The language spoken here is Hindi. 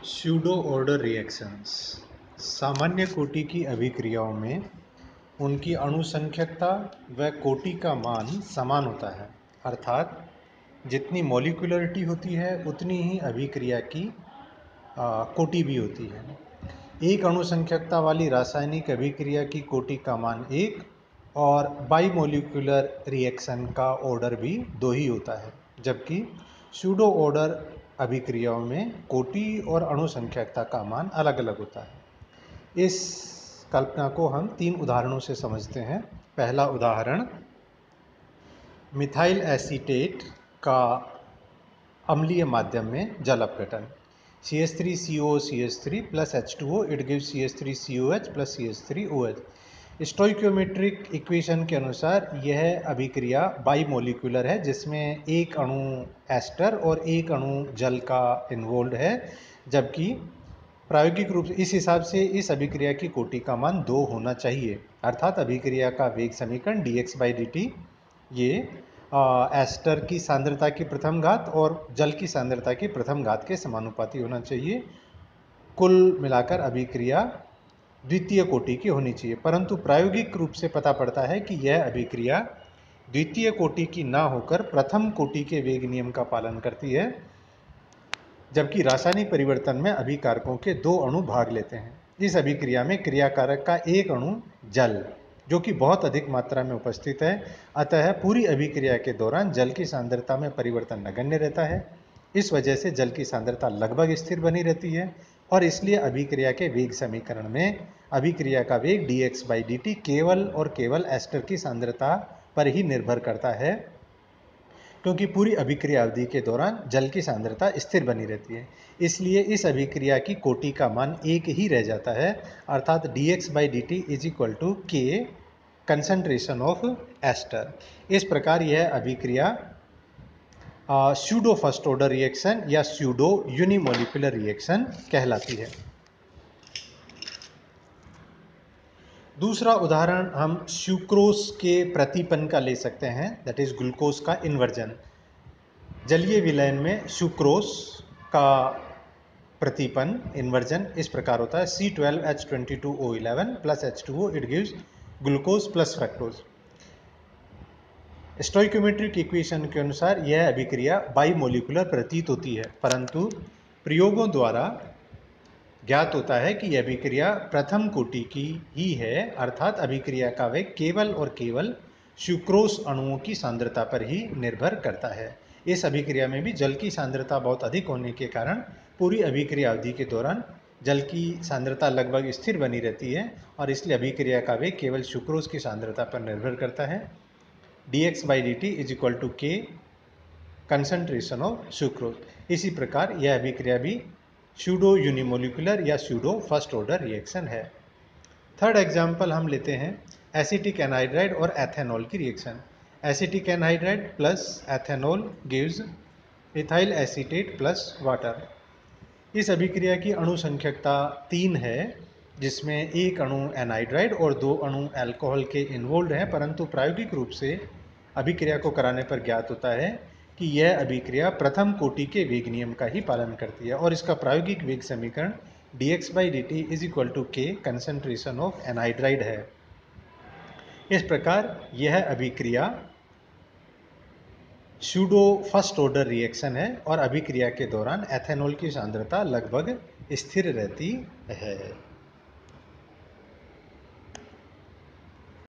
स्यूडो ऑर्डर रिएक्शंस सामान्य कोटि की अभिक्रियाओं में उनकी अणुसंख्यकता व कोटि का मान समान होता है, अर्थात जितनी मॉलिक्यूलरिटी होती है उतनी ही अभिक्रिया की कोटि भी होती है। एक अणुसंख्यकता वाली रासायनिक अभिक्रिया की कोटि का मान 1 और बाइमोलिकुलर रिएक्शन का ऑर्डर भी 2 ही होता है, जबकि स्यूडो ऑर्डर अभिक्रियाओं में कोटि और अणुसंख्यकता का मान अलग अलग होता है। इस कल्पना को हम 3 उदाहरणों से समझते हैं। पहला उदाहरण, मिथाइल एसीटेट का अम्लीय माध्यम में जल अपघटन। CH3CO CH3 plus H2O, it gives CH3COH plus CH3OH। Stoichiometric equation के अनुसार यह अभिक्रिया बाइमोलिकुलर है, जिसमें एक अणु एस्टर और एक अणु जल का इन्वॉल्व है, जबकि प्रायोगिक रूप से इस हिसाब से इस अभिक्रिया की कोटि का मान 2 होना चाहिए, अर्थात अभिक्रिया का वेग समीकरण dx/dt ये एस्टर की सांद्रता की प्रथम घात और जल की सांद्रता की प्रथम घात के समानुपाती होना चाहिए। कुल मिलाकर अभिक्रिया द्वितीय कोटि की होनी चाहिए, परंतु प्रायोगिक रूप से पता पड़ता है कि यह अभिक्रिया द्वितीय कोटि की ना होकर प्रथम कोटि के वेग नियम का पालन करती है, जबकि रासायनिक परिवर्तन में अभिकारकों के 2 अणु भाग लेते हैं। इस अभिक्रिया में क्रियाकारक का एक अणु जल, जो कि बहुत अधिक मात्रा में उपस्थित है, अतः पूरी अभिक्रिया के दौरान जल की सांद्रता में परिवर्तन नगण्य रहता है। इस वजह से जल की सांद्रता लगभग स्थिर बनी रहती है और इसलिए अभिक्रिया के वेग समीकरण में अभिक्रिया का वेग dx/dt केवल और केवल एस्टर की सांद्रता पर ही निर्भर करता है, क्योंकि पूरी अभिक्रिया अवधि के दौरान जल की सांद्रता स्थिर बनी रहती है। इसलिए इस अभिक्रिया की कोटि का मान 1 ही रह जाता है, अर्थात dx/dt is equal to k concentration of ester. इस प्रकार यह अभिक्रिया स्यूडो फर्स्ट ऑर्डर रिएक्शन या स्यूडो यूनिमोलिकुलर रिएक्शन कहलाती है। दूसरा उदाहरण हम सुक्रोज के प्रतिपन का ले सकते हैं, दैट इज ग्लूकोज का इन्वर्जन। जलीय विलयन में सुक्रोज का प्रतिपन इन्वर्जन इस प्रकार होता है, C12H22O11 plus H2O, it gives glucose plus fructose. Stoichiometric equation के अनुसार यह अभिक्रिया बाइमोलिकुलर प्रतीत होती है, परंतु प्रयोगों द्वारा ज्ञात होता है कि यह अभिक्रिया प्रथम कोटि की ही है, अर्थात अभिक्रिया का वेग केवल और केवल सुक्रोज अणुओं की सांद्रता पर ही निर्भर करता है। इस अभिक्रिया में भी जल की सांद्रता बहुत अधिक होने के कारण पूरी अभिक्रिया अवधि के दौरान जल की सांद्रता लगभग स्थिर बनी रहती है और इसलिए अभिक्रिया का वेग केवल सुक्रोज की सांद्रता पर निर्भर करता है। dx/dt is equal to k concentration of sucrose. इसी प्रकार यह अभिक्रिया भी स्यूडो यूनिमोलिकुलर या स्यूडो फर्स्ट ऑर्डर रिएक्शन है। थर्ड एग्जाम्पल हम लेते हैं एसिटिक एनहाइड्राइड और एथेनॉल की reaction. Acetic anhydride plus ethanol gives ethyl acetate plus water. इस अभिक्रिया की अणु संख्यकता 3 है, जिसमें एक अणु एनहाइड्राइड और 2 अणु अल्कोहल के इन्वॉल्व हैं, परंतु प्रायोगिक रूप से अभिक्रिया को कराने पर ज्ञात होता है कि यह अभिक्रिया प्रथम कोटि के वेग नियम का ही पालन करती है और इसका प्रायोगिक वेग समीकरण dx/dt is equal to k concentration of anhydride है। इस प्रकार यह अभिक्रिया स्यूडो फर्स्ट ऑर्डर रिएक्शन है और अभिक्रिया के दौरान एथेनॉल की सांद्रता लगभग स्थिर रहती है।